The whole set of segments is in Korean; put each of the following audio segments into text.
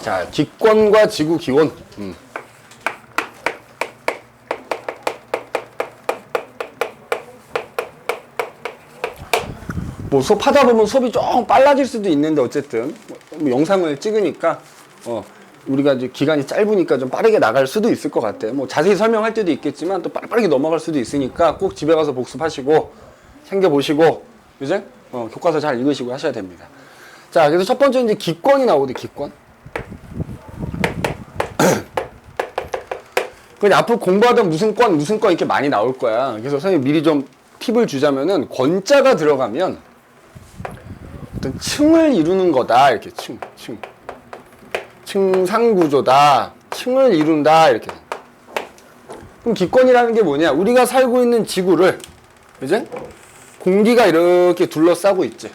자, 기권과 지구 기온. 뭐 수업하다 보면 수업이 좀 빨라질 수도 있는데 어쨌든 뭐 영상을 찍으니까 우리가 이제 기간이 짧으니까 좀 빠르게 나갈 수도 있을 것 같아요. 뭐 자세히 설명할 때도 있겠지만 또 빠르게 넘어갈 수도 있으니까 꼭 집에 가서 복습하시고 챙겨보시고 이제 교과서 잘 읽으시고 하셔야 됩니다. 자, 그래서 첫 번째 이제 기권이 나오거든요. 기권. 그냥 앞으로 공부하던 무슨 권 이렇게 많이 나올 거야. 그래서 선생님 미리 좀 팁을 주자면은 권자가 들어가면 어떤 층을 이루는 거다. 이렇게 층상구조다. 층을 이룬다. 이렇게. 그럼 기권이라는 게 뭐냐? 우리가 살고 있는 지구를 이제 공기가 이렇게 둘러싸고 있지.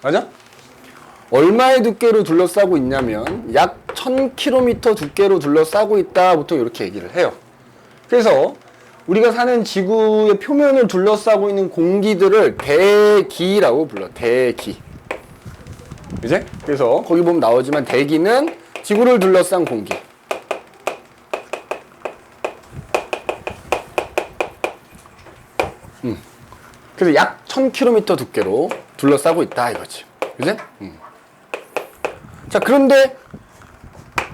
맞아? 얼마의 두께로 둘러싸고 있냐면 약 1000km 두께로 둘러싸고 있다. 보통 이렇게 얘기를 해요. 그래서 우리가 사는 지구의 표면을 둘러싸고 있는 공기들을 대기라고 불러. 대기. 그지? 그래서 거기 보면 나오지만 대기는 지구를 둘러싼 공기. 그래서 약 1000km 두께로 둘러싸고 있다 이거지. 그지? 자, 그런데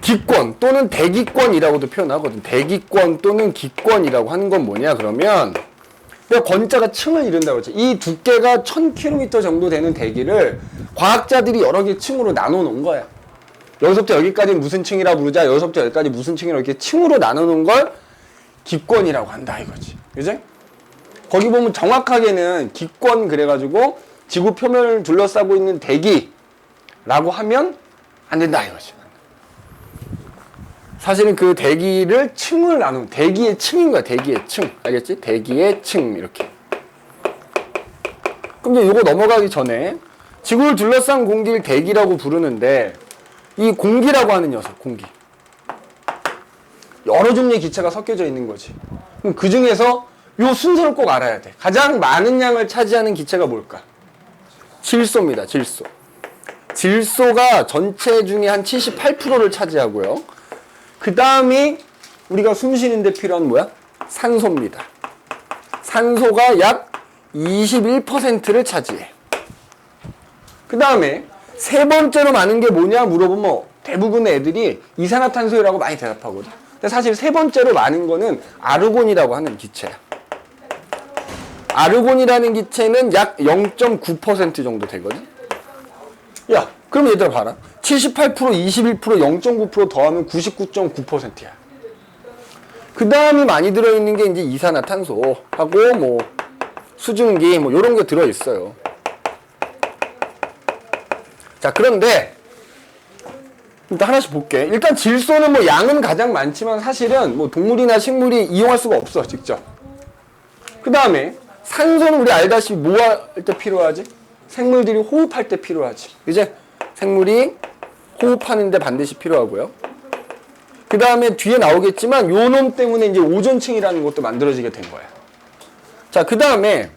기권 또는 대기권이라고도 표현하거든. 대기권 또는 기권이라고 하는 건 뭐냐 그러면 내가 권자가 층을 이룬다고 했지. 이 두께가 1000km 정도 되는 대기를 과학자들이 여러 개 층으로 나눠 놓은 거야. 여기서부터 여기까지 무슨 층이라 부르자. 여기서부터 여기까지 무슨 층이라 이렇게 층으로 나눠 놓은 걸 기권이라고 한다 이거지. 그지? 거기 보면 정확하게는 기권 그래가지고 지구 표면을 둘러싸고 있는 대기라고 하면 안 된다 이거지. 사실은 그 대기를 층을 나누는 대기의 층인 거야. 대기의 층. 알겠지? 대기의 층 이렇게. 그럼 이제 이거 넘어가기 전에 지구를 둘러싼 공기를 대기라고 부르는데 이 공기라고 하는 녀석, 공기. 여러 종류의 기체가 섞여져 있는 거지. 그럼 그 중에서 요 순서를 꼭 알아야 돼. 가장 많은 양을 차지하는 기체가 뭘까? 질소입니다. 질소. 질소가 전체 중에 한 78%를 차지하고요. 그 다음이 우리가 숨 쉬는데 필요한 뭐야? 산소입니다. 산소가 약 21%를 차지해. 그 다음에 세 번째로 많은 게 뭐냐 물어보면 대부분의 애들이 이산화탄소라고 많이 대답하거든. 근데 사실 세 번째로 많은 거는 아르곤이라고 하는 기체야. 아르곤이라는 기체는 약 0.9% 정도 되거든. 야, 그럼 얘들아 봐라. 78%, 21%, 0.9% 더하면 99.9%야. 그 다음이 많이 들어있는 게 이제 이산화탄소하고 뭐 수증기 뭐 요런 게 들어있어요. 자, 그런데 일단 하나씩 볼게. 일단 질소는 뭐 양은 가장 많지만 사실은 뭐 동물이나 식물이 이용할 수가 없어, 직접. 그 다음에 산소는 우리 알다시피 뭐 할 때 필요하지? 생물들이 호흡할 때 필요하지. 이제 생물이 호흡하는데 반드시 필요하고요. 그 다음에 뒤에 나오겠지만 요 놈 때문에 이제 오존층이라는 것도 만들어지게 된 거야. 자, 그 다음에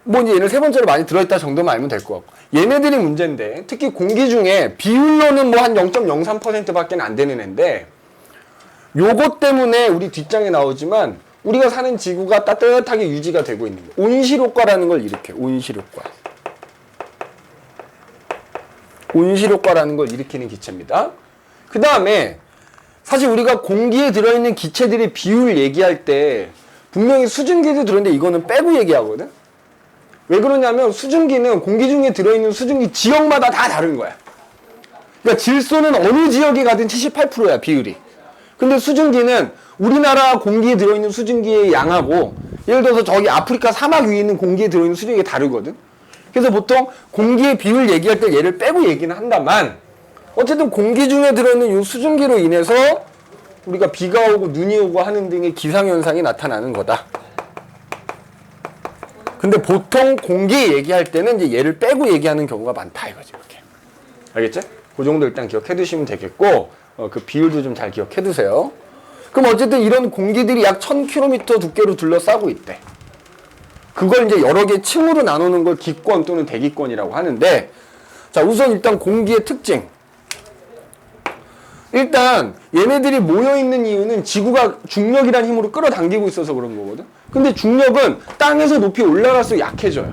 뭐 이제 얘는 세 번째로 많이 들어있다 정도만 알면 될 것 같고. 얘네들이 문제인데 특히 공기 중에 비율로는 뭐 한 0.03% 밖에 안 되는 애인데 요것 때문에 우리 뒷장에 나오지만 우리가 사는 지구가 따뜻하게 유지가 되고 있는 거예요. 온실효과라는 걸 일으켜요. 온실효과. 온실효과라는 걸 일으키는 기체입니다. 그 다음에 사실 우리가 공기에 들어있는 기체들의 비율 얘기할 때 분명히 수증기도 들었는데 이거는 빼고 얘기하거든. 왜 그러냐면 수증기는 공기 중에 들어있는 수증기 지역마다 다 다른 거야. 그러니까 질소는 어느 지역에 가든 78%야 비율이. 근데 수증기는 우리나라 공기에 들어있는 수증기의 양하고 예를 들어서 저기 아프리카 사막 위에 있는 공기에 들어있는 수증기가 다르거든. 그래서 보통 공기의 비율 얘기할 때 얘를 빼고 얘기는 한다만 어쨌든 공기 중에 들어있는 이 수증기로 인해서 우리가 비가 오고 눈이 오고 하는 등의 기상현상이 나타나는 거다. 근데 보통 공기 얘기할 때는 이제 얘를 빼고 얘기하는 경우가 많다 이거지. 이렇게. 알겠지? 그 정도 일단 기억해 두시면 되겠고 그 비율도 좀 잘 기억해 두세요. 그럼 어쨌든 이런 공기들이 약 1000km 두께로 둘러싸고 있대. 그걸 이제 여러 개 층으로 나누는 걸 기권 또는 대기권이라고 하는데 자, 우선 일단 공기의 특징. 일단 얘네들이 모여있는 이유는 지구가 중력이라는 힘으로 끌어당기고 있어서 그런 거거든. 근데 중력은 땅에서 높이 올라갈수록 약해져요.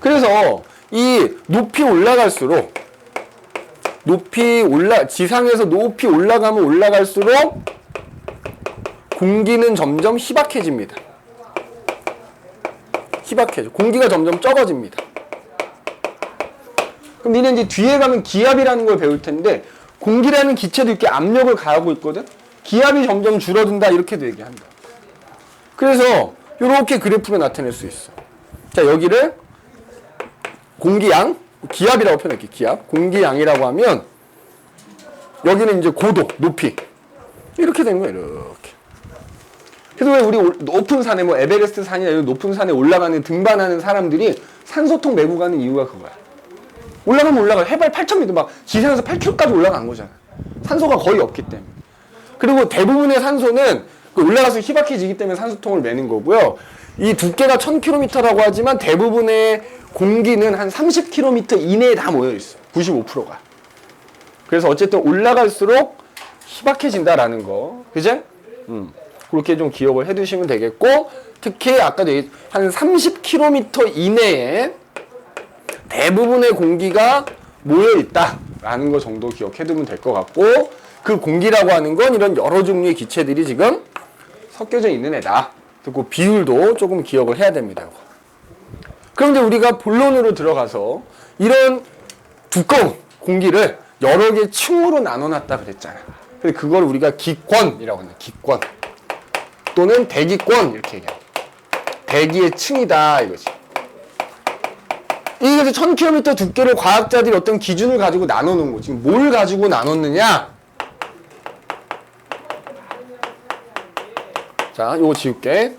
그래서 이 높이 올라갈수록 지상에서 높이 올라가면 올라갈수록 공기는 점점 희박해집니다. 희박해져. 공기가 점점 적어집니다. 그럼 니네 이제 뒤에 가면 기압이라는 걸 배울 텐데, 공기라는 기체도 이렇게 압력을 가하고 있거든? 기압이 점점 줄어든다, 이렇게도 얘기한다. 그래서, 이렇게 그래프로 나타낼 수 있어. 자, 여기를 공기양, 기압이라고 표현할게, 기압. 공기양이라고 하면, 여기는 이제 고도, 높이. 이렇게 되는 거야, 이렇게. 그래서 왜 우리 높은 산에, 뭐 에베레스트 산이나 이런 높은 산에 올라가는, 등반하는 사람들이 산소통 메고 가는 이유가 그거야. 올라가면 올라가. 해발 8,000m, 막 지상에서 8km까지 올라간 거잖아. 산소가 거의 없기 때문에. 그리고 대부분의 산소는 올라가서 희박해지기 때문에 산소통을 매는 거고요. 이 두께가 1000km라고 하지만 대부분의 공기는 한 30km 이내에 다 모여있어. 95%가. 그래서 어쨌든 올라갈수록 희박해진다라는 거. 그죠? 그렇게 좀 기억을 해 두시면 되겠고, 특히 아까도 한 30km 이내에 대부분의 공기가 모여있다라는 거 정도 기억해 두면 될 것 같고, 그 공기라고 하는 건 이런 여러 종류의 기체들이 지금 섞여져 있는 애다. 그 비율도 조금 기억을 해야 됩니다. 그런데 우리가 본론으로 들어가서 이런 두꺼운 공기를 여러 개 층으로 나눠놨다 그랬잖아. 근데 그걸 우리가 기권이라고 하는, 기권 또는 대기권 이렇게 얘기해. 대기의 층이다 이거지. 이게 그래서 1000km 두께를 과학자들이 어떤 기준을 가지고 나눠놓은 거지. 뭘 가지고 나눴느냐? 자, 요거 지울게.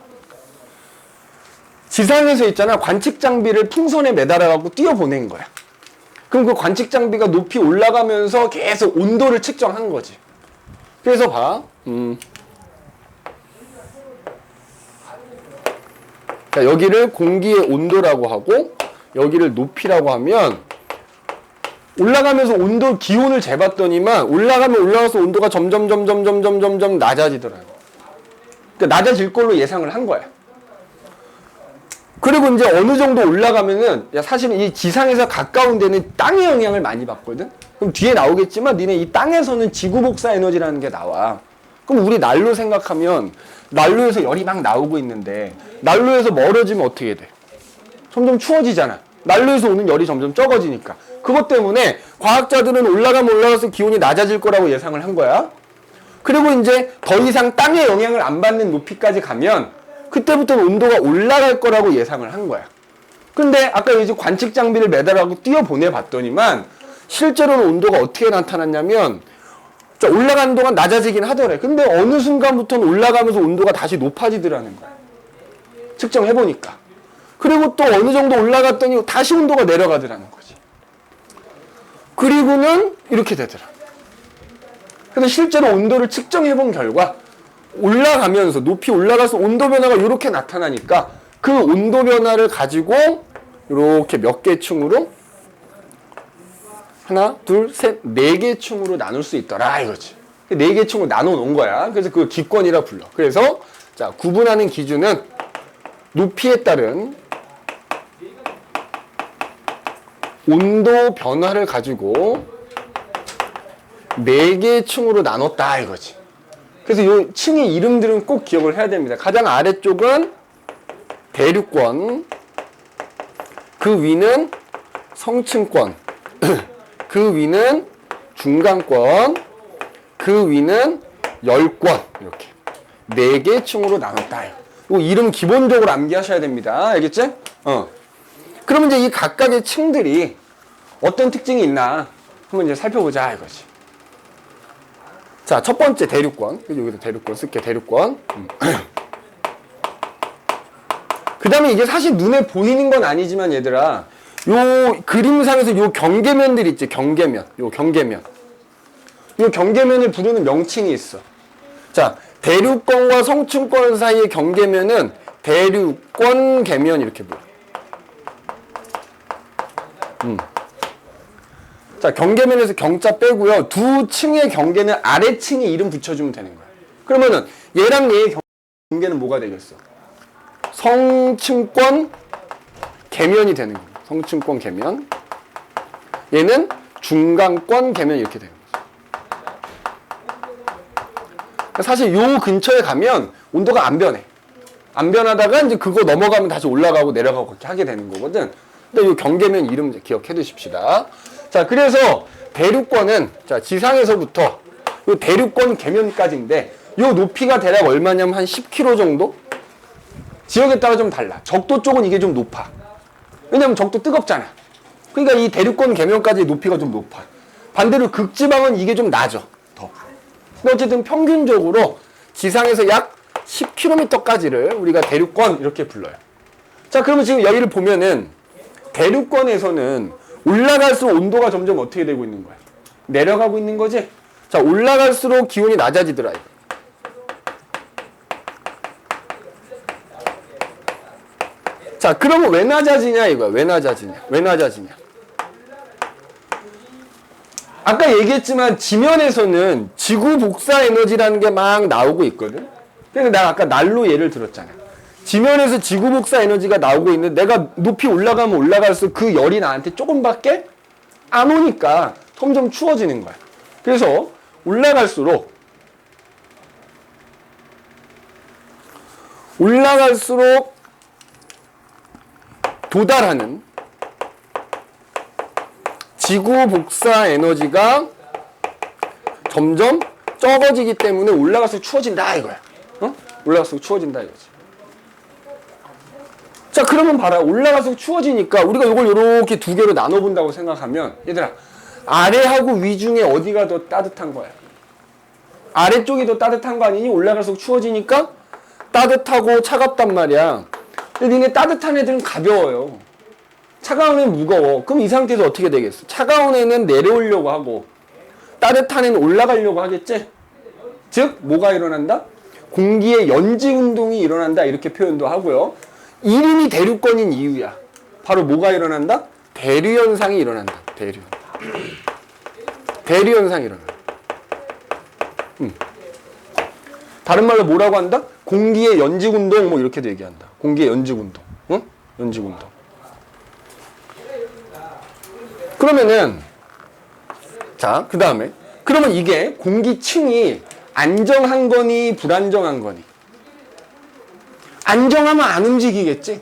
지상에서 있잖아, 관측 장비를 풍선에 매달아갖고 띄워보낸 거야. 그럼 그 관측 장비가 높이 올라가면서 계속 온도를 측정한 거지. 그래서 봐. 자, 여기를 공기의 온도라고 하고, 여기를 높이라고 하면, 올라가면서 온도, 기온을 재봤더니만, 올라가면 올라가서 온도가 점점 낮아지더라고. 그러니까 낮아질 걸로 예상을 한 거야. 그리고 이제 어느 정도 올라가면은, 야, 사실은 이 지상에서 가까운 데는 땅의 영향을 많이 받거든? 그럼 뒤에 나오겠지만, 니네 이 땅에서는 지구 복사 에너지라는 게 나와. 그럼 우리 난로 생각하면, 난로에서 열이 막 나오고 있는데, 난로에서 멀어지면 어떻게 돼? 점점 추워지잖아. 난로에서 오는 열이 점점 적어지니까. 그것 때문에 과학자들은 올라가면 올라가서 기온이 낮아질 거라고 예상을 한 거야. 그리고 이제 더 이상 땅의 영향을 안 받는 높이까지 가면 그때부터는 온도가 올라갈 거라고 예상을 한 거야. 근데 아까 이제 관측 장비를 매달아고 띄워보내 봤더니만 실제로는 온도가 어떻게 나타났냐면 올라가는 동안 낮아지긴 하더래. 근데 어느 순간부터는 올라가면서 온도가 다시 높아지더라는 거야. 측정해보니까. 그리고 또 어느 정도 올라갔더니 다시 온도가 내려가더라는 거지. 그리고는 이렇게 되더라. 근데 실제로 온도를 측정해본 결과 올라가면서 높이 올라가서 온도 변화가 이렇게 나타나니까 그 온도 변화를 가지고 이렇게 몇 개 층으로 하나, 둘, 셋, 네 개 층으로 나눌 수 있더라 이거지. 네 개 층으로 나눠 놓은 거야. 그래서 그 기권이라 불러. 그래서 자, 구분하는 기준은 높이에 따른 온도 변화를 가지고 4개의 층으로 나눴다 이거지. 그래서 이 층의 이름들은 꼭 기억을 해야 됩니다. 가장 아래쪽은 대륙권, 그 위는 성층권, 그 위는 중간권, 그 위는 열권, 이렇게 4개의 층으로 나눴다. 이 이름 기본적으로 암기하셔야 됩니다. 알겠지? 그러면 이제 이 각각의 층들이 어떤 특징이 있나 한번 이제 살펴보자 이거지. 자, 첫 번째 대륙권. 여기도 대륙권 쓸게. 대륙권. 그 다음에 이게 사실 눈에 보이는 건 아니지만 얘들아, 요 그림상에서 요 경계면들 있지. 경계면. 요 경계면. 요 경계면을 부르는 명칭이 있어. 자, 대륙권과 성층권 사이의 경계면은 대륙권 계면 이렇게 불러. 자, 경계면에서 경자 빼고요. 두 층의 경계는 아래층에 이름 붙여주면 되는 거야. 그러면은 얘랑 얘의 경계는 뭐가 되겠어? 성층권 계면이 되는 거야. 성층권 계면. 얘는 중간권 계면 이렇게 되는 거죠. 사실 요 근처에 가면 온도가 안 변해. 안 변하다가 이제 그거 넘어가면 다시 올라가고 내려가고 그렇게 하게 되는 거거든. 근데 요 경계면 이름 기억해 두십시다. 자, 그래서 대륙권은 자, 지상에서부터 요 대륙권 계면까지인데 요 높이가 대략 얼마냐면 한 10km 정도? 지역에 따라 좀 달라. 적도 쪽은 이게 좀 높아. 왜냐면 적도 뜨겁잖아. 그러니까 이 대륙권 계면까지 높이가 좀 높아. 반대로 극지방은 이게 좀 낮아. 더. 근데 어쨌든 평균적으로 지상에서 약 10km까지를 우리가 대륙권 이렇게 불러요. 자, 그러면 지금 여기를 보면은 대륙권에서는 올라갈수록 온도가 점점 어떻게 되고 있는 거야? 내려가고 있는 거지? 자, 올라갈수록 기온이 낮아지더라. 이거. 자, 그러면 왜 낮아지냐 이거야? 왜 낮아지냐? 왜 낮아지냐? 아까 얘기했지만 지면에서는 지구 복사 에너지라는 게 막 나오고 있거든. 그래서 내가 아까 난로 예를 들었잖아. 지면에서 지구 복사 에너지가 나오고 있는데 내가 높이 올라가면 올라갈수록 그 열이 나한테 조금밖에 안 오니까 점점 추워지는 거야. 그래서 올라갈수록 도달하는 지구 복사 에너지가 점점 적어지기 때문에 올라갈수록 추워진다 이거야. 어? 올라갈수록 추워진다 이거지. 자, 그러면 봐라. 올라갈수록 추워지니까 우리가 이걸 이렇게 두 개로 나눠본다고 생각하면 얘들아, 아래하고 위 중에 어디가 더 따뜻한 거야? 아래쪽이 더 따뜻한 거 아니니? 올라갈수록 추워지니까 따뜻하고 차갑단 말이야. 근데 니네 따뜻한 애들은 가벼워요. 차가운 애는 무거워. 그럼 이 상태에서 어떻게 되겠어? 차가운 애는 내려오려고 하고 따뜻한 애는 올라가려고 하겠지? 즉 뭐가 일어난다? 공기의 연지 운동이 일어난다 이렇게 표현도 하고요. 이름이 대륙권인 이유야. 바로 뭐가 일어난다? 대류 현상이 일어난다. 대류 현상이 일어난다. 다른 말로 뭐라고 한다? 공기의 연직 운동 뭐 이렇게도 얘기한다. 공기의 연직 운동. 응? 연직 운동. 그러면은 자, 그다음에 그러면 이게 공기층이 안정한 거니 불안정한 거니? 안정하면 안 움직이겠지?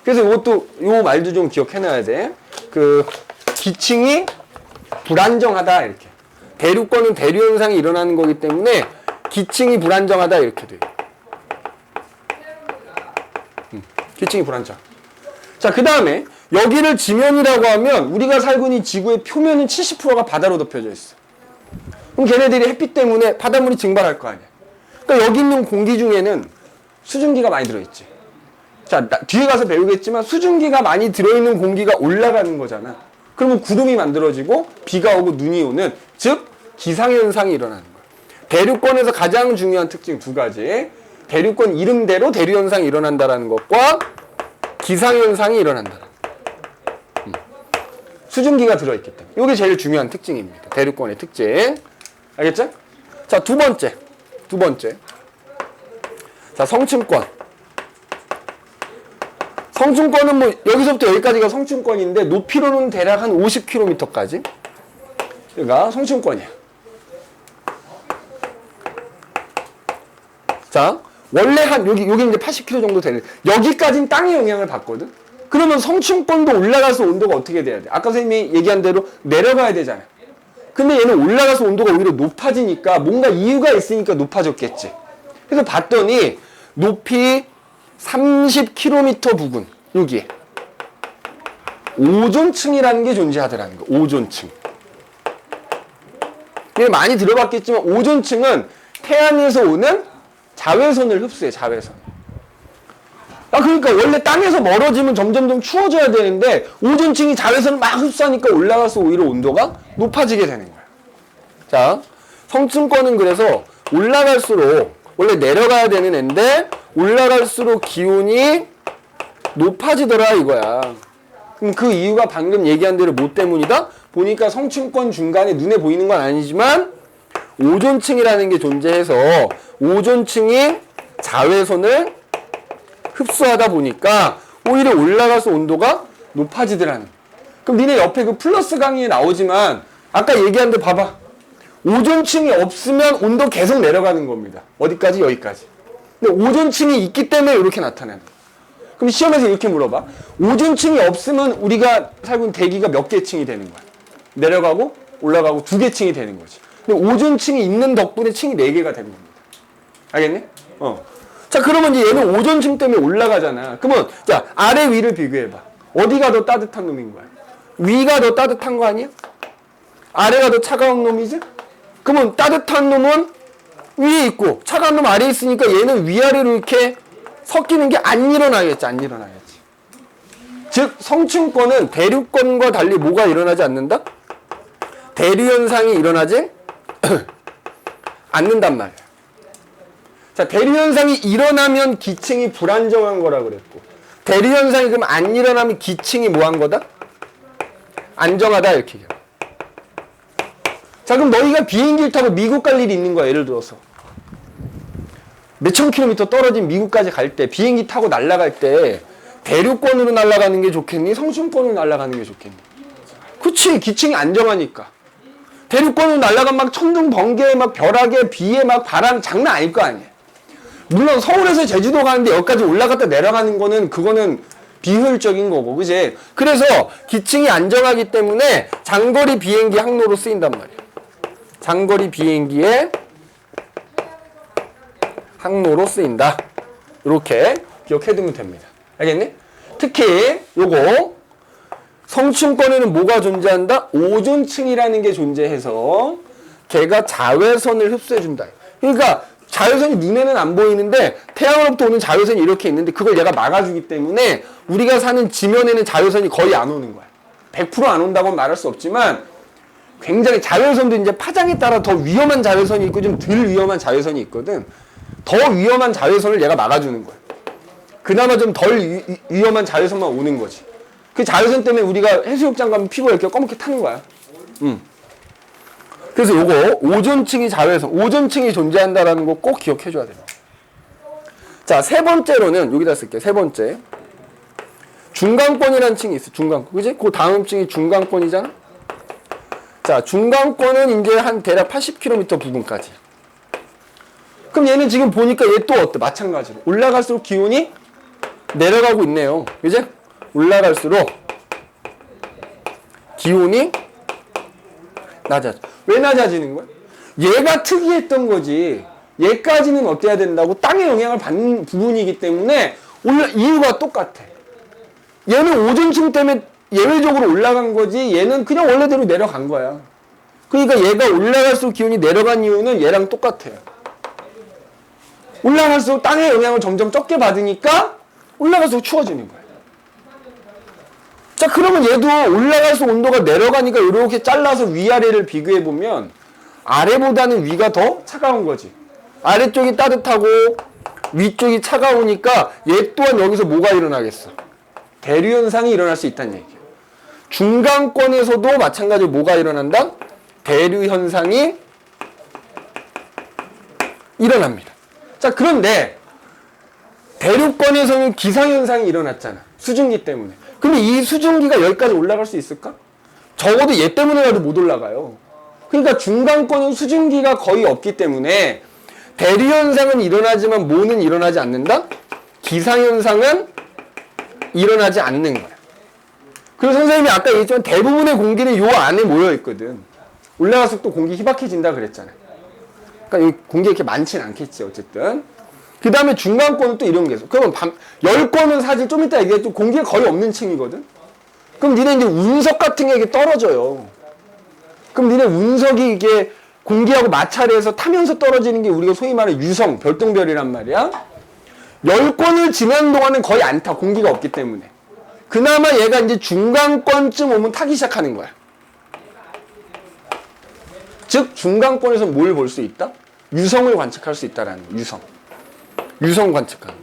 그래서 이것도 요 말도 좀 기억해놔야 돼. 그 기층이 불안정하다 이렇게. 대륙권은 대류 현상이 일어나는 거기 때문에 기층이 불안정하다 이렇게 돼요. 기층이 불안정. 자, 그 다음에 여기를 지면이라고 하면 우리가 살고 있는 지구의 표면은 70%가 바다로 덮여져 있어. 그럼 걔네들이 햇빛 때문에 바닷물이 증발할 거 아니야. 그러니까 여기 있는 공기 중에는 수증기가 많이 들어있지. 자, 뒤에 가서 배우겠지만 수증기가 많이 들어있는 공기가 올라가는 거잖아. 그러면 구름이 만들어지고 비가 오고 눈이 오는, 즉 기상현상이 일어나는 거야. 대륙권에서 가장 중요한 특징 두 가지. 대륙권 이름대로 대류현상이 일어난다는 것과 기상현상이 일어난다는 것. 수증기가 들어있기 때문에. 이게 제일 중요한 특징입니다. 대륙권의 특징. 알겠죠? 자, 두 번째. 자, 성층권. 성층권은 뭐 여기서부터 여기까지가 성층권인데 높이로는 대략 한 50km까지. 그러니까 성층권이야. 자, 원래 한 여기 이제 80km 정도 되는 여기까지는 땅의 영향을 받거든. 그러면 성층권도 올라가서 온도가 어떻게 돼야 돼? 아까 선생님이 얘기한 대로 내려가야 되잖아. 근데 얘는 올라가서 온도가 오히려 높아지니까 뭔가 이유가 있으니까 높아졌겠지. 그래서 봤더니 높이 30km 부근 여기에 오존층이라는 게 존재하더라는 거. 오존층. 많이 들어봤겠지만 오존층은 태양에서 오는 자외선을 흡수해. 자외선. 그러니까 원래 땅에서 멀어지면 점점 추워져야 되는데 오존층이 자외선을 막 흡수하니까 올라가서 오히려 온도가 높아지게 되는 거야. 자, 성층권은 그래서 올라갈수록 원래 내려가야 되는 애인데 올라갈수록 기온이 높아지더라 이거야. 그럼 그 이유가 방금 얘기한 대로 뭐 때문이다? 보니까 성층권 중간에 눈에 보이는 건 아니지만 오존층이라는 게 존재해서 오존층이 자외선을 흡수하다 보니까 오히려 올라가서 온도가 높아지더라는. 그럼 니네 옆에 그 플러스 강의에 나오지만 아까 얘기한 데 봐봐. 오존층이 없으면 온도 계속 내려가는 겁니다. 어디까지? 여기까지. 근데 오존층이 있기 때문에 이렇게 나타나는 거야. 그럼 시험에서 이렇게 물어봐. 오존층이 없으면 우리가 살고 있는 대기가 몇 개 층이 되는 거야? 내려가고 올라가고 2개 층이 되는 거지. 근데 오존층이 있는 덕분에 층이 4개가 된 겁니다. 알겠니? 자, 그러면 이제 얘는 오존층 때문에 올라가잖아. 그러면 자, 아래 위를 비교해봐. 어디가 더 따뜻한 놈인 거야? 위가 더 따뜻한 거 아니야? 아래가 더 차가운 놈이지? 그러면 따뜻한 놈은 위에 있고 차가운 놈 아래에 있으니까 얘는 위아래로 이렇게 섞이는 게 안 일어나겠지. 안 일어나겠지. 즉 성층권은 대류권과 달리 뭐가 일어나지 않는다? 대류 현상이 일어나지 않는단 말이야. 자, 대류 현상이 일어나면 기층이 불안정한 거라 그랬고, 대류 현상이 그럼 안 일어나면 기층이 뭐 한 거다? 안정하다 이렇게 얘기해. 자, 그럼 너희가 비행기를 타고 미국 갈 일이 있는 거야. 예를 들어서 몇천 킬로미터 떨어진 미국까지 갈 때 비행기 타고 날아갈 때 대류권으로 날아가는 게 좋겠니? 성층권으로 날아가는 게 좋겠니? 그치, 기층이 안정하니까. 대류권으로 날아가면 막 천둥 번개, 막 벼락에 비에 막 바람 장난 아닐 거 아니야. 물론 서울에서 제주도 가는데 여기까지 올라갔다 내려가는 거는 그거는 비효율적인 거고, 그지? 그래서 기층이 안정하기 때문에 장거리 비행기 항로로 쓰인단 말이야. 장거리 비행기의 항로로 쓰인다. 이렇게 기억해두면 됩니다. 알겠니? 특히 요거 성층권에는 뭐가 존재한다? 오존층이라는 게 존재해서 걔가 자외선을 흡수해준다. 그러니까 자외선이 눈에는 안 보이는데 태양으로부터 오는 자외선이 이렇게 있는데 그걸 얘가 막아주기 때문에 우리가 사는 지면에는 자외선이 거의 안 오는 거야. 100% 안 온다고는 말할 수 없지만 굉장히 자외선도 이제 파장에 따라 더 위험한 자외선이 있고 좀 덜 위험한 자외선이 있거든. 더 위험한 자외선을 얘가 막아주는 거야. 그나마 좀 덜 위험한 자외선만 오는 거지. 그 자외선 때문에 우리가 해수욕장 가면 피부가 이렇게 검게 타는 거야. 그래서 요거 오존층이 자외선, 오존층이 존재한다라는 거 꼭 기억해줘야 돼요. 자, 세 번째로는 여기다 쓸게. 세 번째, 중간권이라는 층이 있어. 중간권, 그지? 그 다음 층이 중간권이잖아. 자, 중간권은 이제 한 대략 80km 부근까지. 그럼 얘는 지금 보니까 얘 또 어때? 마찬가지로 올라갈수록 기온이 내려가고 있네요. 그지? 올라갈수록 기온이 낮아져. 왜 낮아지는 거야? 얘가 특이했던 거지. 얘까지는 어때야 된다고? 땅의 영향을 받는 부분이기 때문에 이유가 똑같아. 얘는 오존층 때문에 예외적으로 올라간 거지, 얘는 그냥 원래대로 내려간 거야. 그러니까 얘가 올라갈수록 기온이 내려간 이유는 얘랑 똑같아요. 올라갈수록 땅의 영향을 점점 적게 받으니까 올라갈수록 추워지는 거야. 자, 그러면 얘도 올라갈수록 온도가 내려가니까 이렇게 잘라서 위아래를 비교해보면 아래보다는 위가 더 차가운 거지. 아래쪽이 따뜻하고 위쪽이 차가우니까 얘 또한 여기서 뭐가 일어나겠어? 대류 현상이 일어날 수 있다는 얘기야. 중간권에서도 마찬가지로 뭐가 일어난다? 대류 현상이 일어납니다. 자, 그런데 대류권에서는 기상현상이 일어났잖아. 수증기 때문에. 근데 이 수증기가 여기까지 올라갈 수 있을까? 적어도 얘 때문에라도 못 올라가요. 그러니까 중간권은 수증기가 거의 없기 때문에 대류현상은 일어나지만 뭐는 일어나지 않는다? 기상현상은 일어나지 않는 거야. 그리고 선생님이 아까 얘기했지만 대부분의 공기는 요 안에 모여있거든. 올라갈수록 또 공기 희박해진다 그랬잖아. 그러니까 공기가 이렇게 많지는 않겠지 어쨌든. 그 다음에 중간권은 또 이런 게 있어. 그러면 10권은 사실 좀 이따 얘기해도 공기가 거의 없는 층이거든. 그럼 니네 이제 운석 같은 게 이렇게 떨어져요. 그럼 니네 운석이 이게 공기하고 마찰해서 타면서 떨어지는 게 우리가 소위 말하는 유성, 별똥별이란 말이야. 10권을 지나는 동안은 거의 안 타. 공기가 없기 때문에. 그나마 얘가 이제 중간권쯤 오면 타기 시작하는 거야. 즉 중간권에서 뭘 볼 수 있다? 유성을 관측할 수 있다라는 거야. 유성 관측하는.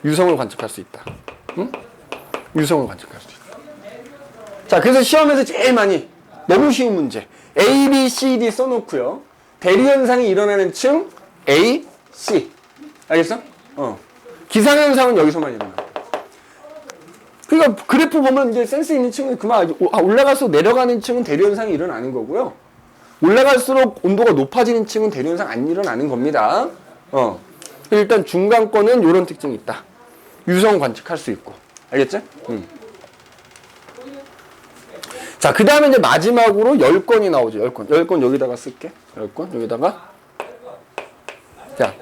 유성을 관측할 수 있다. 응? 유성을 관측할 수 있다. 자, 그래서 시험에서 제일 많이 너무 쉬운 문제. A, B, C, D 써놓고요. 대리현상이 일어나는 층 A, C. 알겠어? 기상현상은 여기서만 일어나. 그러니까 그래프 보면 이제 센스 있는 층은 그만 올라갈수록 내려가는 층은 대리현상이 일어나는 거고요. 올라갈수록 온도가 높아지는 층은 대리현상 안 일어나는 겁니다. 일단 중간권은 이런 특징이 있다. 유성 관측할 수 있고. 알겠지? 자, 그 다음에 이제 마지막으로 10건이 나오죠. 10건. 10건 여기다가 쓸게. 10건 여기다가. 자,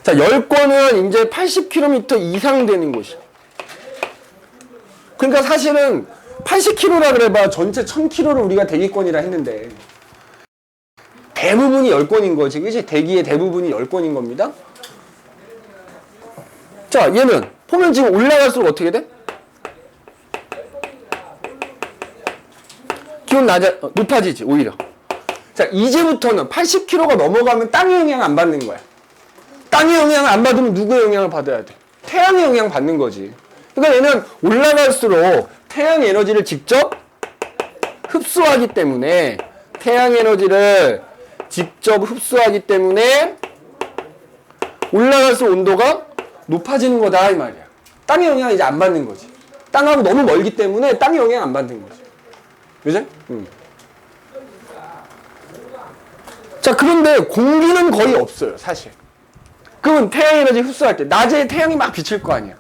10건은 이제 80km 이상 되는 곳이야. 그러니까 사실은 80km라 그래봐. 전체 1000km를 우리가 대기권이라 했는데 대부분이 10건인 거지. 그치? 대기의 대부분이 10건인 겁니다. 자, 얘는 보면 지금 올라갈수록 어떻게 돼? 기온 높아지지, 오히려. 자, 이제부터는 80km가 넘어가면 땅의 영향 안 받는 거야. 땅의 영향을 안 받으면 누구의 영향을 받아야 돼? 태양의 영향 받는 거지. 그러니까 얘는 올라갈수록 태양 에너지를 직접 흡수하기 때문에 태양 에너지를 직접 흡수하기 때문에 올라갈수록 온도가 높아지는 거다 이 말이야. 땅의 영향을 이제 안 받는 거지. 땅하고 너무 멀기 때문에 땅의 영향 안 받는 거지. 그죠? 자, 그런데 공기는 거의 없어요, 사실. 그러면 태양 에너지 흡수할 때 낮에 태양이 막 비칠 거 아니야.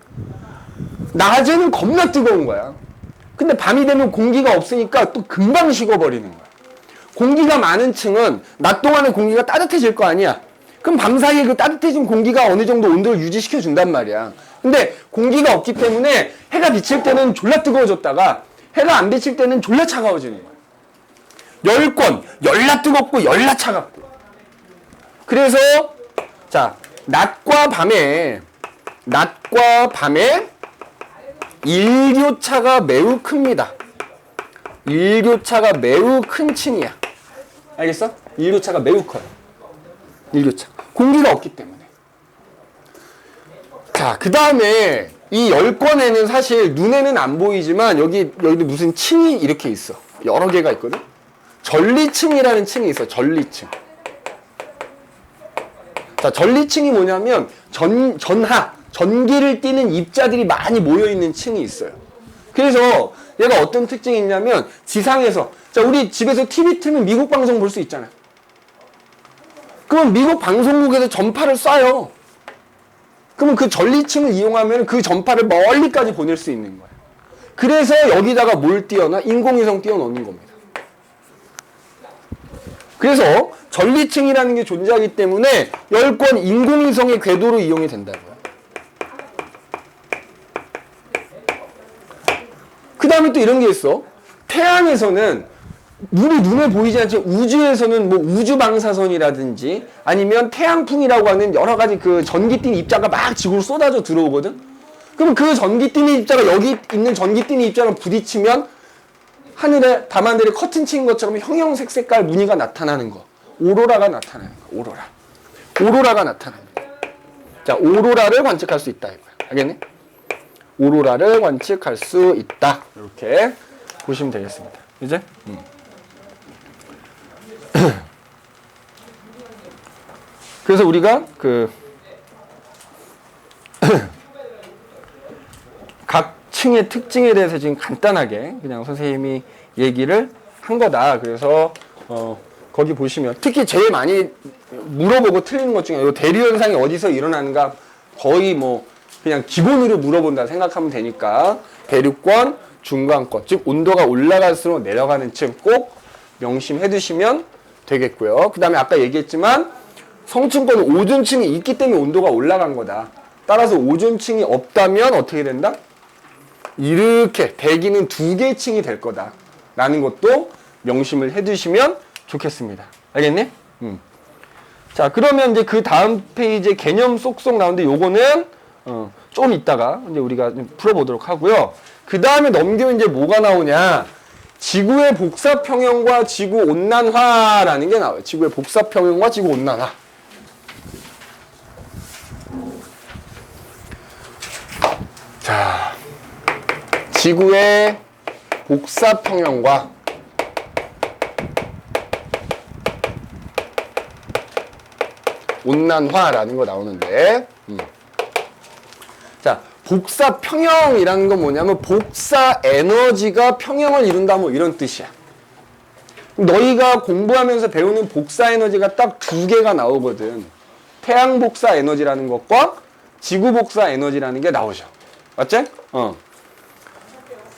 낮에는 겁나 뜨거운 거야. 근데 밤이 되면 공기가 없으니까 또 금방 식어버리는 거야. 공기가 많은 층은 낮 동안에 공기가 따뜻해질 거 아니야. 그럼 밤 사이에 그 따뜻해진 공기가 어느 정도 온도를 유지시켜 준단 말이야. 근데 공기가 없기 때문에 해가 비칠 때는 졸라 뜨거워졌다가 해가 안 비칠 때는 졸라 차가워지는 거야. 10권 열나 뜨겁고 열나 차갑고. 그래서 자, 낮과 밤에 일교차가 매우 큽니다. 일교차가 매우 큰 층이야. 알겠어? 일교차가 매우 커요. 일교차. 공기가 없기 때문에. 자, 그 다음에 이 10건에는 사실 눈에는 안 보이지만 여기도 무슨 층이 이렇게 있어. 여러 개가 있거든? 전리층이라는 층이 있어. 전리층. 자, 전리층이 뭐냐면 전기를 띠는 입자들이 많이 모여있는 층이 있어요. 그래서 얘가 어떤 특징이 있냐면 지상에서 자, 우리 집에서 TV 틀면 미국 방송 볼 수 있잖아. 그럼 미국 방송국에서 전파를 쏴요. 그러면 그 전리층을 이용하면 그 전파를 멀리까지 보낼 수 있는 거야. 그래서 여기다가 뭘 띄워놔? 인공위성 띄워놓는 겁니다. 그래서 전리층이라는 게 존재하기 때문에 10권 인공위성의 궤도로 이용이 된다고요. 그 다음에 또 이런 게 있어. 태양에서는 우리 눈에 보이지 않지 우주에서는 뭐 우주방사선이라든지 아니면 태양풍이라고 하는 여러 가지 그 전기띤 입자가 막 지구로 쏟아져 들어오거든. 그럼 그 전기띤 입자가 여기 있는 전기띤 입자랑 부딪히면 하늘에 밤하늘에 커튼 친 것처럼 형형색 색깔 무늬가 나타나는 거. 오로라가 나타나는 거. 오로라가 나타납니다. 자, 오로라를 관측할 수 있다 이거야. 알겠니? 오로라를 관측할 수 있다. 이렇게 보시면 되겠습니다. 이제? 그래서 우리가 각 층의 특징에 대해서 지금 간단하게 그냥 선생님이 얘기를 한 거다. 그래서 거기 보시면 특히 제일 많이 물어보고 틀리는 것 중에 이 대류현상이 어디서 일어나는가 거의 뭐 그냥 기본으로 물어본다 생각하면 되니까 대류권, 중간권, 즉 온도가 올라갈수록 내려가는 층 꼭 명심해 두시면 되겠고요. 그 다음에 아까 얘기했지만 성층권은 오존층이 있기 때문에 온도가 올라간 거다. 따라서 오존층이 없다면 어떻게 된다? 이렇게 대기는 2개의 층이 될 거다 라는 것도 명심을 해 두시면 좋겠습니다. 알겠니? 자, 그러면 이제 그 다음 페이지에 개념 쏙쏙 나오는데 요거는 좀 이따가 이제 우리가 좀 풀어보도록 하고요. 그 다음에 넘기면 이제 뭐가 나오냐? 지구의 복사평형과 지구온난화라는 게 나와요. 지구의 복사평형과 지구온난화. 자, 지구의 복사 평형과 온난화라는 거 나오는데, 자, 복사 평형이라는 건 뭐냐면 복사 에너지가 평형을 이룬다 뭐 이런 뜻이야. 너희가 공부하면서 배우는 복사 에너지가 딱 두 개가 나오거든. 태양 복사 에너지라는 것과 지구 복사 에너지라는 게 나오죠. 맞지?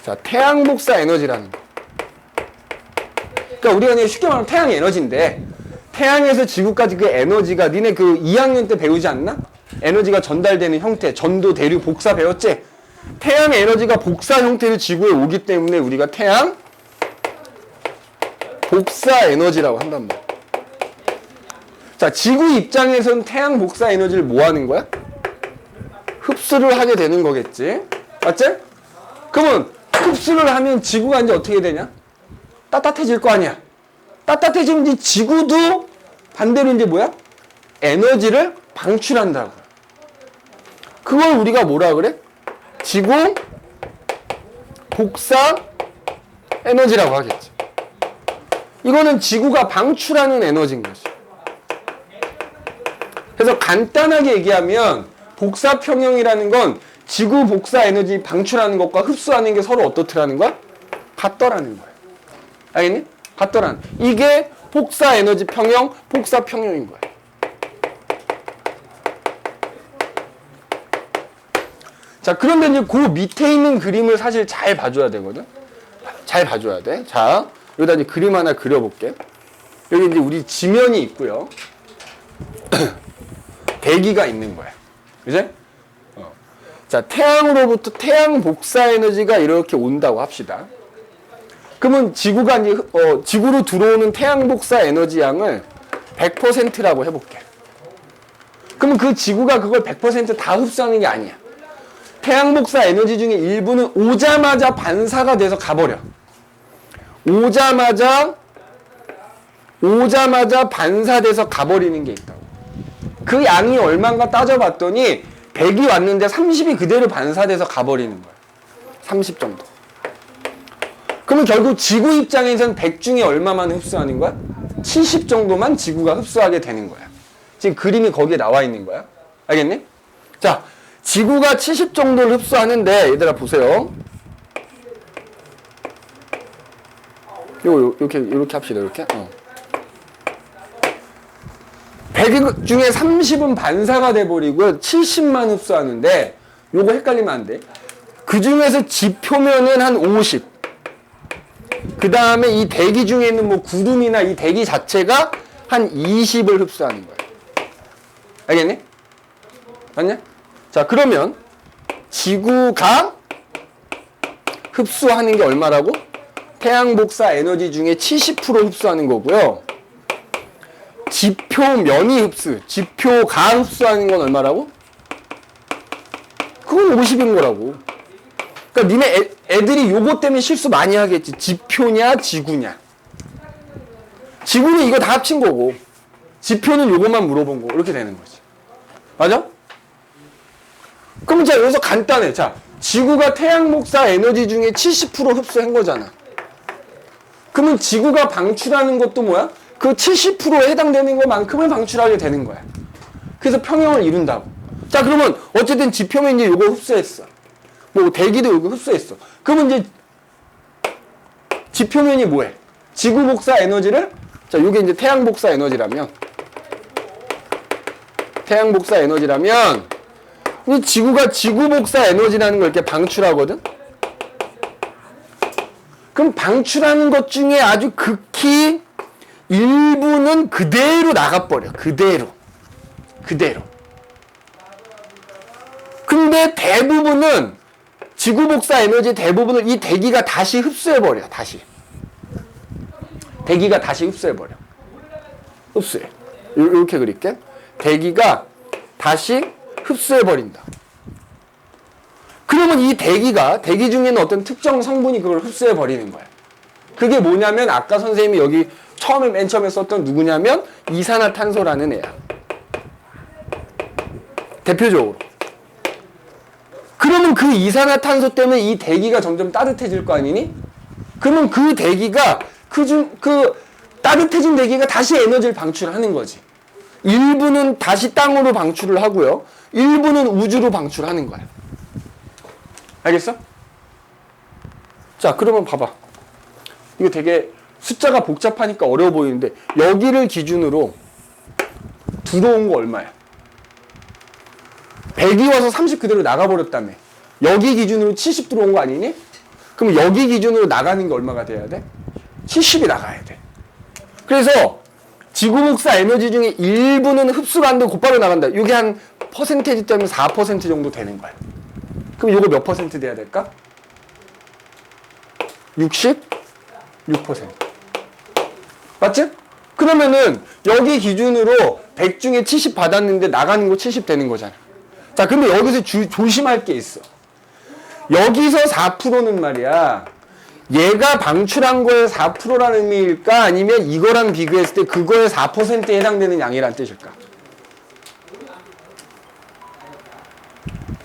자, 태양 복사 에너지라는 거. 그러니까 우리가 그냥 쉽게 말하면 태양 에너지인데, 태양에서 지구까지 그 에너지가 니네 그 2학년 때 배우지 않나? 에너지가 전달되는 형태, 전도, 대류, 복사 배웠지? 태양 에너지가 복사 형태로 지구에 오기 때문에 우리가 태양 복사 에너지라고 한단 말이야. 자, 지구 입장에서는 태양 복사 에너지를 뭐 하는 거야? 흡수를 하게 되는 거겠지? 맞지? 그러면 흡수를 하면 지구가 이제 어떻게 되냐? 따뜻해질 거 아니야. 따뜻해지면 이제 지구도 반대로 이제 뭐야? 에너지를 방출한다고. 그걸 우리가 뭐라 그래? 지구 복사 에너지라고 하겠지. 이거는 지구가 방출하는 에너지인 거지. 그래서 간단하게 얘기하면 복사 평형이라는 건 지구 복사 에너지 방출하는 것과 흡수하는 게 서로 어떻더라는 거야? 같더라는 거야. 알겠니? 같더라는. 이게 복사 에너지 평형, 복사 평형인 거야. 자, 그런데 이제 그 밑에 있는 그림을 사실 잘 봐줘야 되거든? 잘 봐줘야 돼. 자, 여기다 이제 그림 하나 그려볼게. 여기 이제 우리 지면이 있고요. 대기가 있는 거야. 그지? 자, 태양으로부터 태양 복사 에너지가 이렇게 온다고 합시다. 그러면 지구가 이제, 지구로 들어오는 태양 복사 에너지 양을 100%라고 해볼게. 그러면 그 지구가 그걸 100%다 흡수하는 게 아니야. 태양 복사 에너지 중에 일부는 오자마자 반사가 돼서 가버려. 오자마자 반사돼서 가버리는 게 있다고. 그 양이 얼마인가 따져봤더니 100이 왔는데 30이 그대로 반사돼서 가버리는 거야. 30 정도. 그러면 결국 지구 입장에서는 100 중에 얼마만 흡수하는 거야? 70 정도만 지구가 흡수하게 되는 거야. 지금 그림이 거기에 나와 있는 거야. 알겠니? 자, 지구가 70 정도를 흡수하는데, 얘들아 보세요. 이렇게 합시다. 이렇게. 100 중에 30은 반사가 돼버리고 70만 흡수하는데, 요거 헷갈리면 안 돼. 그 중에서 지표면은 한 50. 그 다음에 이 대기 중에 있는 뭐 구름이나 이 대기 자체가 한 20을 흡수하는 거야. 알겠니? 맞냐? 자, 그러면 지구가 흡수하는 게 얼마라고? 태양 복사 에너지 중에 70% 흡수하는 거고요. 지표면이 지표가 흡수하는 건 얼마라고? 그건 50인 거라고. 그러니까 니네 애들이 요거 때문에 실수 많이 하겠지. 지표냐 지구냐. 지구는 이거 다 합친 거고 지표는 요것만 물어본 거고 이렇게 되는 거지. 맞아? 그럼 자, 여기서 간단해. 자, 지구가 태양 복사 에너지 중에 70% 흡수한 거잖아. 그러면 지구가 방출하는 것도 뭐야? 그 70%에 해당되는 것만큼을 방출하게 되는 거야. 그래서 평형을 이룬다고. 자, 그러면 어쨌든 지표면 이제 요거 흡수했어. 뭐 대기도 요거 흡수했어. 그러면 이제 지표면이 뭐해? 지구 복사 에너지를, 자, 요게 이제 태양 복사 에너지라면 이 지구가 지구 복사 에너지라는 걸 이렇게 방출하거든? 그럼 방출하는 것 중에 아주 극히 일부는 그대로 나가버려. 그대로. 근데 대부분은 지구 복사 에너지 대부분을 이 대기가 다시 흡수해버려. 대기가 다시 흡수해. 이렇게 그릴게. 대기가 다시 흡수해버린다. 그러면 이 대기 중에는 어떤 특정 성분이 그걸 흡수해버리는 거야. 그게 뭐냐면 아까 선생님이 여기 맨 처음에 썼던 누구냐면 이산화탄소라는 애야. 대표적으로. 그러면 그 이산화탄소 때문에 이 대기가 점점 따뜻해질 거 아니니? 그러면 그 대기가 그 따뜻해진 대기가 다시 에너지를 방출하는 거지. 일부는 다시 땅으로 방출을 하고요. 일부는 우주로 방출하는 거야. 알겠어? 자, 그러면 봐봐. 이거 되게 숫자가 복잡하니까 어려워 보이는데 여기를 기준으로 들어온 거 얼마야? 100이 와서 30 그대로 나가버렸다며. 여기 기준으로 70 들어온 거 아니니? 그럼 여기 기준으로 나가는 게 얼마가 돼야 돼? 70이 나가야 돼. 그래서 지구 복사 에너지 중에 일부는 흡수가 안 되고 곧바로 나간다. 이게 한 퍼센테이지 때문에 4% 정도 되는 거야. 그럼 이거 몇 퍼센트 돼야 될까? 66%. 맞지? 그러면은 여기 기준으로 100 중에 70 받았는데 나가는 거 70 되는 거잖아. 자, 근데 여기서 조심할 게 있어. 여기서 4%는 말이야. 얘가 방출한 거에 4%라는 의미일까? 아니면 이거랑 비교했을 때 그거에 4%에 해당되는 양이란 뜻일까?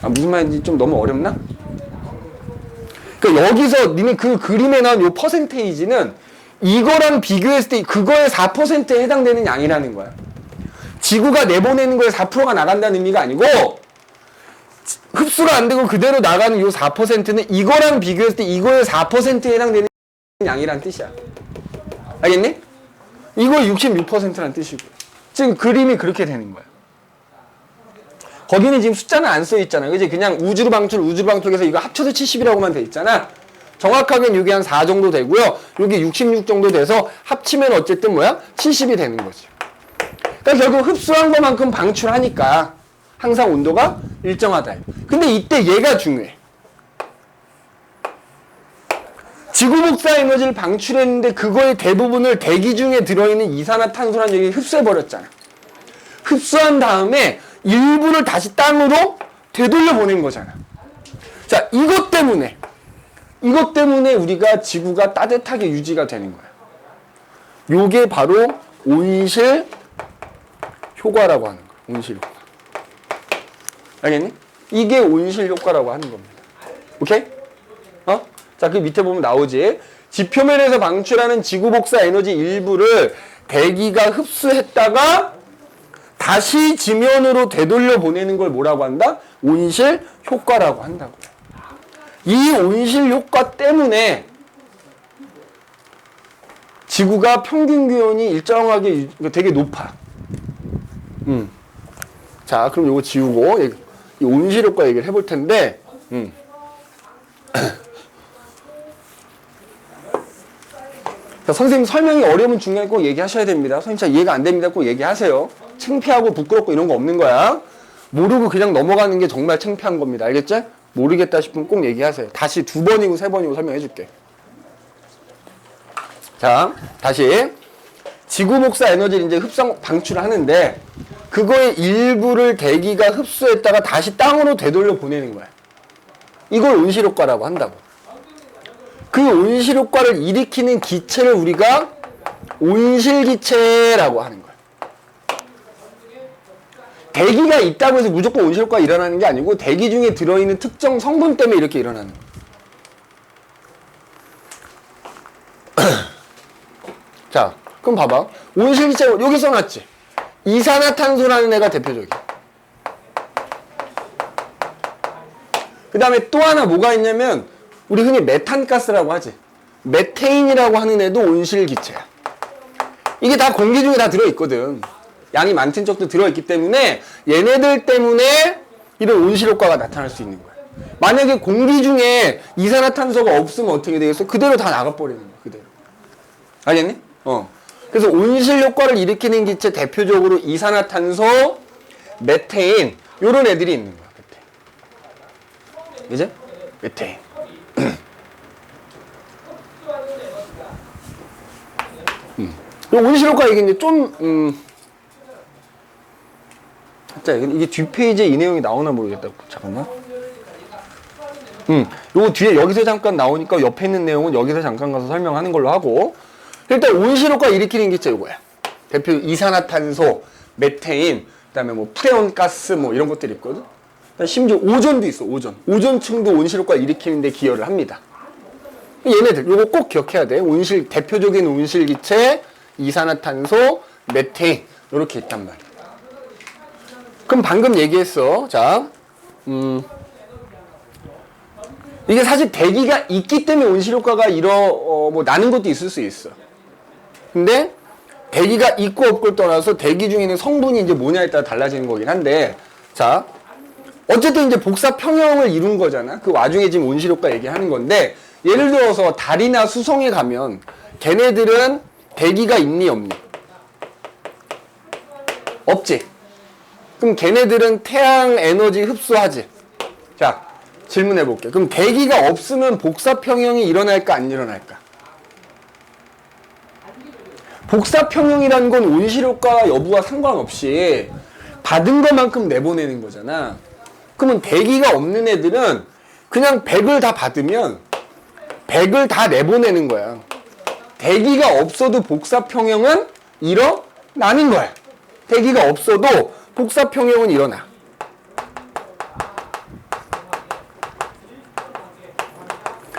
무슨 말인지 좀 너무 어렵나? 그러니까 여기서 니네 그 그림에 나온 요 퍼센테이지는 이거랑 비교했을 때 그거에 4%에 해당되는 양이라는 거야. 지구가 내보내는 거에 4%가 나간다는 의미가 아니고 흡수가 안 되고 그대로 나가는 요 4%는 이거랑 비교했을 때 이거에 4%에 해당되는 양이란 뜻이야. 알겠니? 이거 66%란 뜻이고. 지금 그림이 그렇게 되는 거야. 거기는 지금 숫자는 안 써 있잖아. 그지? 그냥 우주로 방출해서 이거 합쳐서 70이라고만 돼 있잖아. 정확하게는 이게 한 4 정도 되고요. 여기 66 정도 돼서 합치면 어쨌든 뭐야? 70이 되는 거지. 그러니까 결국 흡수한 것만큼 방출하니까 항상 온도가 일정하다. 근데 이때 얘가 중요해. 지구 복사 에너지를 방출했는데 그거의 대부분을 대기 중에 들어있는 이산화탄소라는 얘기 흡수해버렸잖아. 흡수한 다음에 일부를 다시 땅으로 되돌려 보낸 거잖아. 자, 이것 때문에 우리가 지구가 따뜻하게 유지가 되는 거야. 요게 바로 온실 효과라고 하는 거야. 온실 효과. 알겠니? 이게 온실 효과라고 하는 겁니다. 오케이? 자, 그 밑에 보면 나오지. 지표면에서 방출하는 지구 복사 에너지 일부를 대기가 흡수했다가 다시 지면으로 되돌려 보내는 걸 뭐라고 한다? 온실 효과라고 한다고요. 이 온실 효과 때문에 지구가 평균 기온이 일정하게 되게 높아. 자, 그럼 요거 지우고 이 온실 효과 얘기를 해볼 텐데, 자, 선생님 설명이 어려우면 중간에 꼭 얘기하셔야 됩니다. 선생님 잘 이해가 안 됩니다. 꼭 얘기하세요. 창피하고 부끄럽고 이런 거 없는 거야. 모르고 그냥 넘어가는 게 정말 창피한 겁니다. 알겠지? 모르겠다 싶으면 꼭 얘기하세요. 다시 2번이고 3번이고 설명해 줄게. 자, 다시. 지구 복사 에너지를 이제 방출을 하는데 그거의 일부를 대기가 흡수했다가 다시 땅으로 되돌려 보내는 거야. 이걸 온실 효과라고 한다고. 그 온실 효과를 일으키는 기체를 우리가 온실기체라고 하는 거야. 대기가 있다고 해서 무조건 온실 효과가 일어나는 게 아니고 대기 중에 들어있는 특정 성분 때문에 이렇게 일어나는 거야. 자, 그럼 봐봐. 온실기체 여기 써놨지. 이산화탄소라는 애가 대표적이야. 그 다음에 또 하나 뭐가 있냐면 우리 흔히 메탄가스라고 하지. 메테인이라고 하는 애도 온실기체야. 이게 다 공기 중에 다 들어있거든. 양이 많든 적도 들어있기 때문에 얘네들 때문에 이런 온실효과가 나타날 수 있는 거야. 만약에 공기 중에 이산화탄소가 없으면 어떻게 되겠어? 그대로 다 나가버리는 거야. 그대로. 알겠니? 그래서 온실효과를 일으키는 기체 대표적으로 이산화탄소, 메테인 요런 애들이 있는 거야. 메테인. 그지? 메테인. 온실효과 얘기인데 좀 자, 이게 뒷페이지에 이 내용이 나오나 모르겠다. 잠깐만. 요거 뒤에 여기서 잠깐 나오니까 옆에 있는 내용은 여기서 잠깐 가서 설명하는 걸로 하고 일단 온실효과 일으키는 기체 요거야. 대표 이산화탄소, 메테인, 그다음에 뭐 프레온가스 뭐 이런 것들이 있거든. 심지어 오존도 있어. 오존층도 온실효과 일으키는 데 기여를 합니다. 얘네들 요거 꼭 기억해야 돼. 대표적인 온실기체 이산화탄소, 메테인 이렇게 있단 말이야. 그럼 방금 얘기했어. 자, 이게 사실 대기가 있기 때문에 온실효과가 나는 것도 있을 수 있어. 근데 대기가 있고 없고를 떠나서 대기 중에 있는 성분이 이제 뭐냐에 따라 달라지는 거긴 한데, 자, 어쨌든 이제 복사 평형을 이룬 거잖아. 그 와중에 지금 온실효과 얘기하는 건데, 예를 들어서 달이나 수성에 가면 걔네들은 대기가 있니 없니? 없지. 그럼 걔네들은 태양 에너지 흡수하지. 자, 질문해 볼게. 그럼 대기가 없으면 복사 평형이 일어날까 안 일어날까? 복사 평형이라는 건 온실효과 여부와 상관없이 받은 것만큼 내보내는 거잖아. 그러면 대기가 없는 애들은 그냥 100을 다 받으면 100을 다 내보내는 거야. 대기가 없어도 복사 평형은 일어나는 거야. 대기가 없어도 복사 평형은 일어나.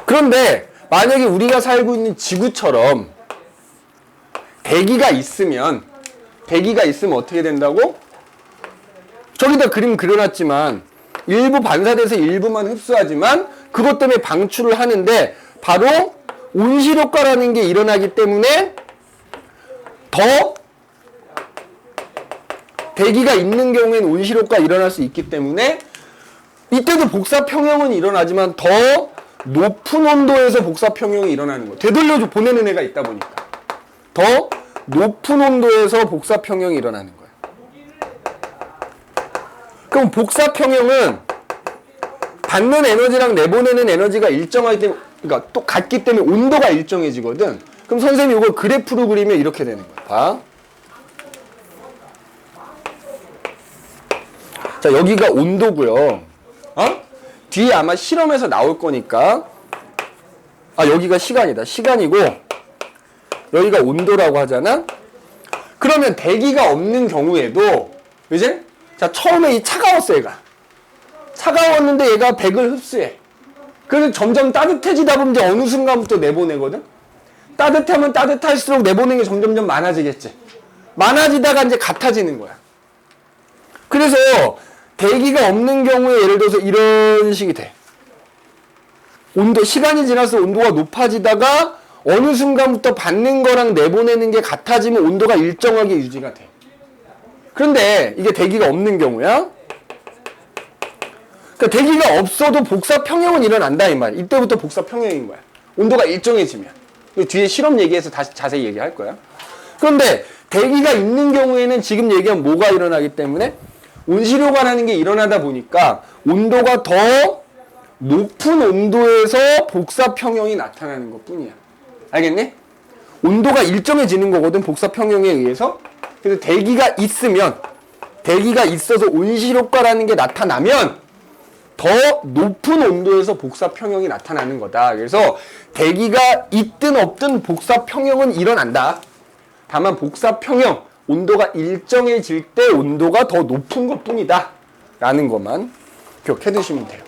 그런데 만약에 우리가 살고 있는 지구처럼 대기가 있으면 어떻게 된다고? 저기다 그림 그려놨지만 일부 반사돼서 일부만 흡수하지만 그것 때문에 방출을 하는데 바로 온실효과라는 게 일어나기 때문에 더 대기가 있는 경우에는 온실효과가 일어날 수 있기 때문에 이때도 복사평형은 일어나지만 더 높은 온도에서 복사평형이 일어나는 거예요. 되돌려 보내는 애가 있다 보니까 더 높은 온도에서 복사평형이 일어나는 거예요. 그럼 복사평형은 받는 에너지랑 내보내는 에너지가 일정하기 때문에, 그러니까 또 같기 때문에 온도가 일정해지거든. 그럼 선생님이 이걸 그래프로 그리면 이렇게 되는 거야. 봐. 자, 여기가 온도고요. 뒤에 아마 실험에서 나올 거니까. 여기가 시간이다. 시간이고 여기가 온도라고 하잖아. 그러면 대기가 없는 경우에도 이제 자, 처음에 이 차가웠어 얘가. 차가웠는데 얘가 100을 흡수해. 그래서 점점 따뜻해지다 보면 이제 어느 순간부터 내보내거든. 따뜻하면 따뜻할수록 내보내는 게 점점점 많아지겠지. 많아지다가 이제 같아지는 거야. 그래서 대기가 없는 경우에 예를 들어서 이런 식이 돼. 시간이 지나서 온도가 높아지다가 어느 순간부터 받는 거랑 내보내는 게 같아지면 온도가 일정하게 유지가 돼. 그런데 이게 대기가 없는 경우야. 그러니까 대기가 없어도 복사 평형은 일어난다 이 말. 이때부터 복사 평형인 거야. 온도가 일정해지면. 뒤에 실험 얘기해서 다시 자세히 얘기할 거야. 그런데 대기가 있는 경우에는 지금 얘기한 뭐가 일어나기 때문에 온실효과라는 게 일어나다 보니까 온도가 더 높은 온도에서 복사 평형이 나타나는 것 뿐이야. 알겠니? 온도가 일정해지는 거거든, 복사 평형에 의해서. 그래서 대기가 있어서 온실효과라는 게 나타나면 더 높은 온도에서 복사 평형이 나타나는 거다. 그래서 대기가 있든 없든 복사 평형은 일어난다. 다만 복사 평형, 온도가 일정해질 때 온도가 더 높은 것 뿐이다. 라는 것만 기억해 두시면 돼요.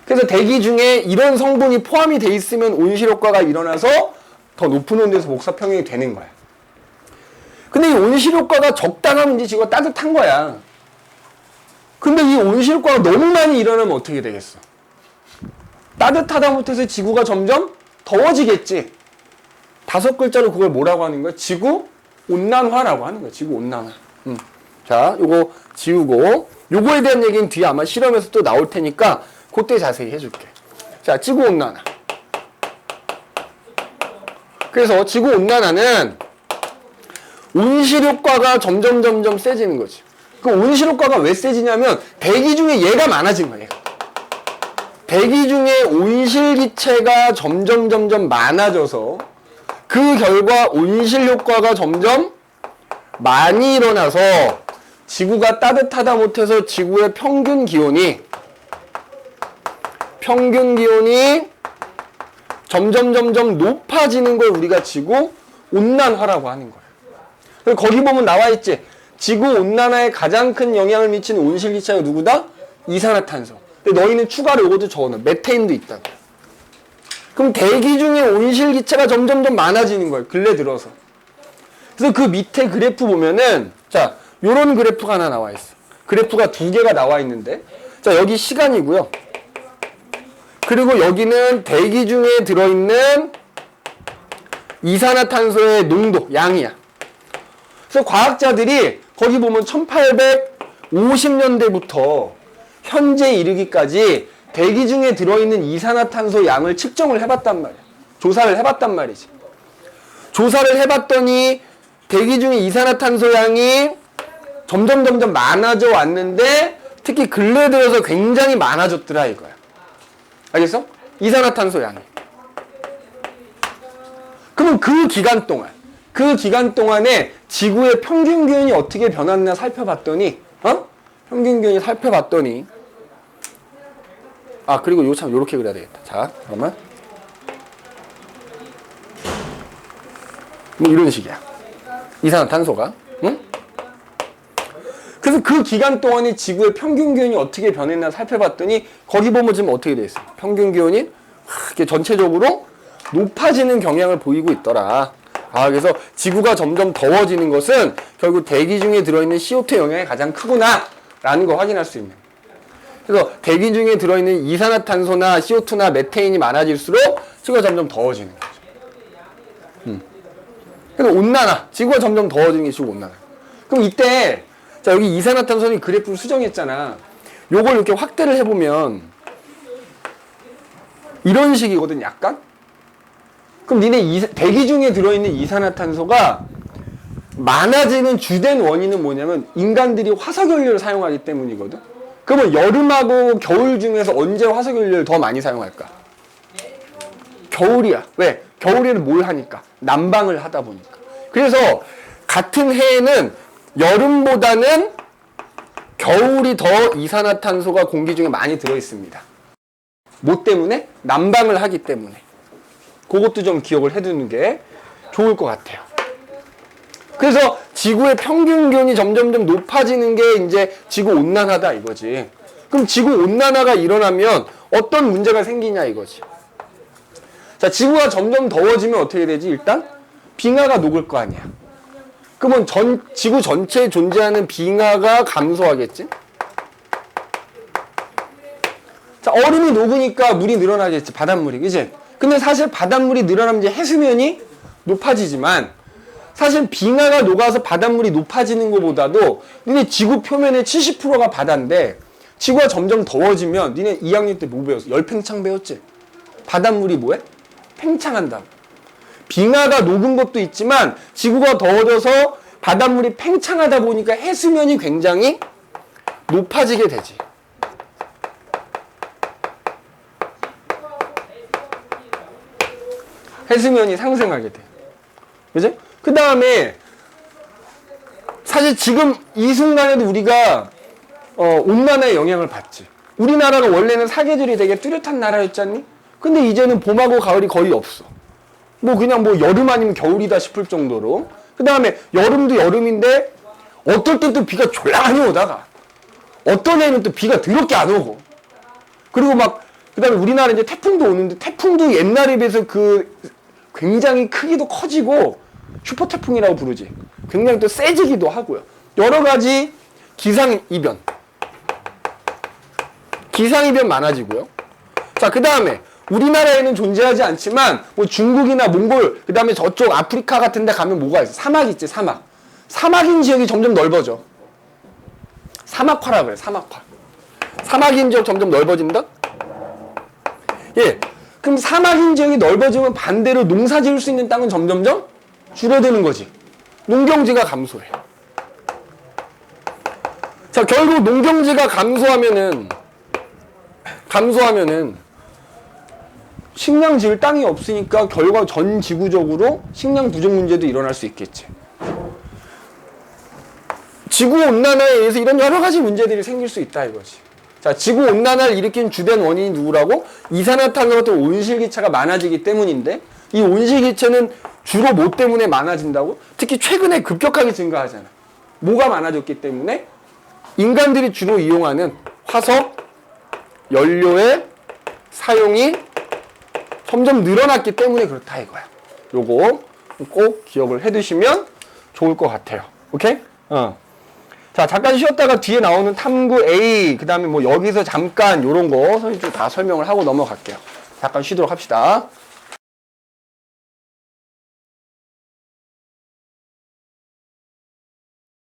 그래서 대기 중에 이런 성분이 포함이 돼 있으면 온실효과가 일어나서 더 높은 온도에서 복사 평형이 되는 거야. 근데 이 온실효과가 적당하면 이제 지구가 따뜻한 거야. 근데 이 온실효과가 너무 많이 일어나면 어떻게 되겠어? 따뜻하다 못해서 지구가 점점 더워지겠지. 5글자로 그걸 뭐라고 하는 거야? 지구 온난화라고 하는 거야. 지구 온난화. 자, 요거 지우고 요거에 대한 얘기는 뒤에 아마 실험에서 또 나올 테니까 그때 자세히 해줄게. 자, 지구 온난화. 그래서 지구 온난화는 온실효과가 점점 세지는 거지. 그 온실효과가 왜 세지냐면 대기 중에 얘가 많아진 거야. 얘가. 대기 중에 온실기체가 점점 많아져서 그 결과 온실효과가 점점 많이 일어나서 지구가 따뜻하다 못해서 지구의 평균 기온이 점점 높아지는 걸 우리가 지구 온난화라고 하는 거야. 그리고 거기 보면 나와 있지. 지구 온난화에 가장 큰 영향을 미치는 온실기체가 누구다? 이산화탄소. 근데 너희는 추가로 이것도 적어놔. 메테인도 있다고. 그럼 대기 중에 온실기체가 점점점 많아지는 거예요. 근래 들어서. 그래서 그 밑에 그래프 보면은 자, 요런 그래프가 하나 나와 있어. 그래프가 두 개가 나와 있는데 자, 여기 시간이고요. 그리고 여기는 대기 중에 들어있는 이산화탄소의 농도, 양이야. 그래서 과학자들이 거기 보면 1850년대부터 현재 이르기까지 대기 중에 들어있는 이산화탄소 양을 측정을 해봤단 말이야. 조사를 해봤단 말이지. 조사를 해봤더니 대기 중에 이산화탄소 양이 점점 많아져 왔는데 특히 근래 들어서 굉장히 많아졌더라 이거야. 알겠어? 이산화탄소 양이. 그럼 그 기간 동안에 지구의 평균 기온이 어떻게 변했나 살펴봤더니 평균 기온이 살펴봤더니 그리고 요 참 요렇게 그려야 되겠다. 자, 잠깐만. 뭐 이런 식이야. 이산화탄소가. 응? 그래서 그 기간 동안에 지구의 평균 기온이 어떻게 변했나 살펴봤더니 거기 보면 지금 어떻게 돼 있어? 평균 기온이 이렇게 전체적으로 높아지는 경향을 보이고 있더라. 그래서 지구가 점점 더워지는 것은 결국 대기 중에 들어있는 CO2 영향이 가장 크구나 라는 거 확인할 수 있는. 그래서 대기 중에 들어있는 이산화탄소나 CO2나 메테인이 많아질수록 지구가 점점 더워지는 거죠. 그래서 온난화, 지구가 점점 더워지는 게 지구 온난화. 그럼 이때 자, 여기 이산화탄소는 그래프를 수정했잖아. 요걸 이렇게 확대를 해보면 이런 식이거든, 약간? 그럼 니네 대기 중에 들어있는 이산화탄소가 많아지는 주된 원인은 뭐냐면 인간들이 화석연료를 사용하기 때문이거든. 그러면 여름하고 겨울 중에서 언제 화석연료를 더 많이 사용할까? 겨울이야. 왜? 겨울에는 뭘 하니까? 난방을 하다 보니까. 그래서 같은 해에는 여름보다는 겨울이 더 이산화탄소가 공기 중에 많이 들어있습니다. 뭐 때문에? 난방을 하기 때문에. 그것도 좀 기억을 해두는 게 좋을 것 같아요. 그래서 지구의 평균 기온이 점점 높아지는 게 이제 지구 온난화다 이거지. 그럼 지구 온난화가 일어나면 어떤 문제가 생기냐 이거지. 자, 지구가 점점 더워지면 어떻게 되지? 일단 빙하가 녹을 거 아니야. 그러면 지구 전체에 존재하는 빙하가 감소하겠지? 자, 얼음이 녹으니까 물이 늘어나겠지. 바닷물이. 그치? 근데 사실 바닷물이 늘어나면 이제 해수면이 높아지지만 사실 빙하가 녹아서 바닷물이 높아지는 것보다도 니네 지구 표면의 70%가 바다인데 지구가 점점 더워지면 니네 2학년 때 뭐 배웠어? 열팽창 배웠지? 바닷물이 뭐해? 팽창한다. 빙하가 녹은 것도 있지만 지구가 더워져서 바닷물이 팽창하다 보니까 해수면이 굉장히 높아지게 되지. 해수면이 상승하게 돼. 그지? 그 다음에 사실 지금 이 순간에도 우리가 온난화의 영향을 받지. 우리나라가 원래는 사계절이 되게 뚜렷한 나라였잖니? 근데 이제는 봄하고 가을이 거의 없어. 뭐 그냥 뭐 여름 아니면 겨울이다 싶을 정도로. 그 다음에 여름도 여름인데 어떨 때 또 비가 졸라 많이 오다가 어떤 애는 또 비가 더럽게 안 오고. 그리고 막 그 다음에 우리나라 이제 태풍도 오는데 태풍도 옛날에 비해서 굉장히 크기도 커지고 슈퍼 태풍이라고 부르지. 굉장히 또 세지기도 하고요. 여러 가지 기상이변 많아지고요. 자, 그 다음에 우리나라에는 존재하지 않지만 뭐 중국이나 몽골, 그 다음에 저쪽 아프리카 같은 데 가면 뭐가 있어? 사막 있지, 사막. 사막인 지역이 점점 넓어져. 사막화라 그래, 사막화. 사막인 지역 점점 넓어진다? 예. 그럼 사막인 지역이 넓어지면 반대로 농사 지을 수 있는 땅은 점점점 줄어드는 거지. 농경지가 감소해. 자, 결국 농경지가 감소하면은 식량 지을 땅이 없으니까 결과 전 지구적으로 식량 부족 문제도 일어날 수 있겠지. 지구온난화에 의해서 이런 여러 가지 문제들이 생길 수 있다 이거지. 자, 지구온난화를 일으킨 주된 원인이 누구라고? 이산화탄소 같은 온실기체가 많아지기 때문인데 이 온실기체는 주로 뭐 때문에 많아진다고? 특히 최근에 급격하게 증가하잖아. 뭐가 많아졌기 때문에? 인간들이 주로 이용하는 화석 연료의 사용이 점점 늘어났기 때문에 그렇다 이거야. 요거 꼭 기억을 해두시면 좋을 것 같아요. 오케이? 자, 잠깐 쉬었다가 뒤에 나오는 탐구 A, 그 다음에 뭐 여기서 잠깐 요런 거 선생님 좀 다 설명을 하고 넘어갈게요. 잠깐 쉬도록 합시다.